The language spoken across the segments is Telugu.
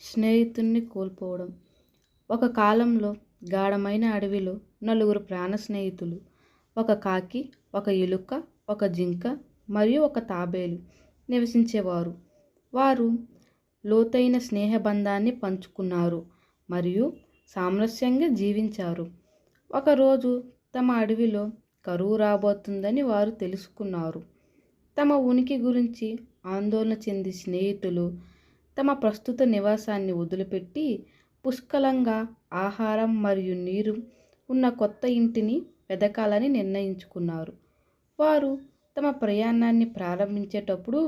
స్నేహితుణ్ణి కోల్పోవడం. ఒక కాలంలో గాఢమైన అడవిలో నలుగురు ప్రాణ స్నేహితులు, ఒక కాకి, ఒక ఎలుక, ఒక జింక మరియు ఒక తాబేలు నివసించేవారు. వారు లోతైన స్నేహబంధాన్ని పంచుకున్నారు మరియు సామరస్యంగా జీవించారు. ఒకరోజు తమ అడవిలో కరువు రాబోతుందని వారు తెలుసుకున్నారు. తమ ఉనికి గురించి ఆందోళన చెంది స్నేహితులు తమ ప్రస్తుత నివాసాన్ని వదిలిపెట్టి పుష్కలంగా ఆహారం మరియు నీరు ఉన్న కొత్త ఇంటిని వెదకాలని నిర్ణయించుకున్నారు. వారు తమ ప్రయాణాన్ని ప్రారంభించేటప్పుడు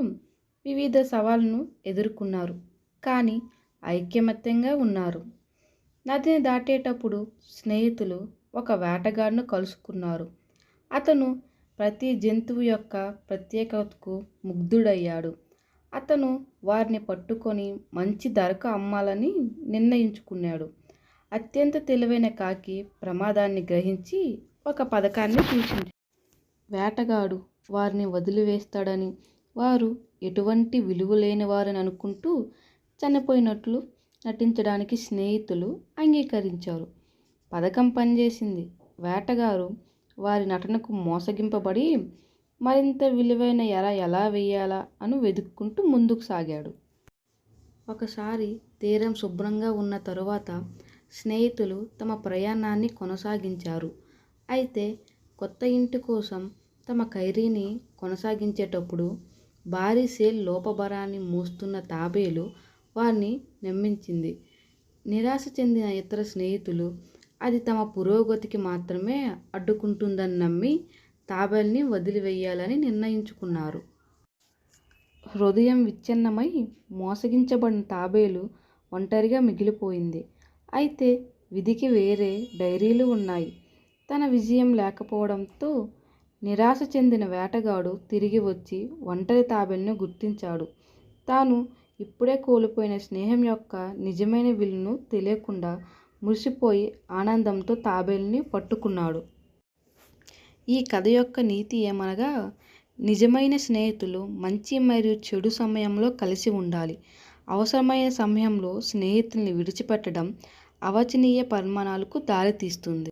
వివిధ సవాళ్లను ఎదుర్కొన్నారు, కానీ ఐకమత్యంగా ఉన్నారు. నదిని దాటేటప్పుడు స్నేహితులు ఒక వేటగాడును కలుసుకున్నారు. అతను ప్రతి జంతువు యొక్క ప్రత్యేకతకు ముగ్ధుడయ్యాడు. అతను వారిని పట్టుకొని మంచి ధరకు అమ్మాలని నిర్ణయించుకున్నాడు. అత్యంత తెలివైన కాకి ప్రమాదాన్ని గ్రహించి ఒక పథకాన్ని సూచించాడు. వేటగాడు వారిని వదిలివేస్తాడని, వారు ఎటువంటి విలువ లేని వారని అనుకుంటూ చనిపోయినట్లు నటించడానికి స్నేహితులు అంగీకరించారు. పథకం పనిచేసింది. వేటగారు వారి నటనకు మోసగింపబడి మరింత విలువైన ఎర ఎలా వేయాలా అని వెతుక్కుంటూ ముందుకు సాగాడు. ఒకసారి తీరం శుభ్రంగా ఉన్న తరువాత స్నేహితులు తమ ప్రయాణాన్ని కొనసాగించారు. అయితే కొత్త ఇంటి కోసం తమ ఖైరీని కొనసాగించేటప్పుడు భారీ సేల్ లోపభారాన్ని మోస్తున్న తాబేలు వారిని నమ్మించింది. నిరాశ చెందిన ఇతర స్నేహితులు అది తమ పురోగతికి మాత్రమే అడ్డుకుంటుందని నమ్మి తాబేలుని వదిలివేయాలని నిర్ణయించుకున్నారు. హృదయం విచ్ఛిన్నమై మోసగించబడిన తాబేలు ఒంటరిగా మిగిలిపోయింది. అయితే విధికి వేరే డైరీలు ఉన్నాయి. తన విజయం లేకపోవడంతో నిరాశ చెందిన వేటగాడు తిరిగి వచ్చి ఒంటరి తాబేలును గుర్తించాడు. తాను ఇప్పుడే కోల్పోయిన స్నేహం యొక్క నిజమైన విలువను తెలియకుండా మురిసిపోయి ఆనందంతో తాబేలుని పట్టుకున్నాడు. ఈ కథ యొక్క నీతి ఏమనగా, నిజమైన స్నేహితులు మంచి మరియు చెడు సమయంలో కలిసి ఉండాలి. అవసరమైన సమయంలో స్నేహితుల్ని విడిచిపెట్టడం అవాంఛనీయ పరిణామాలకు దారితీస్తుంది.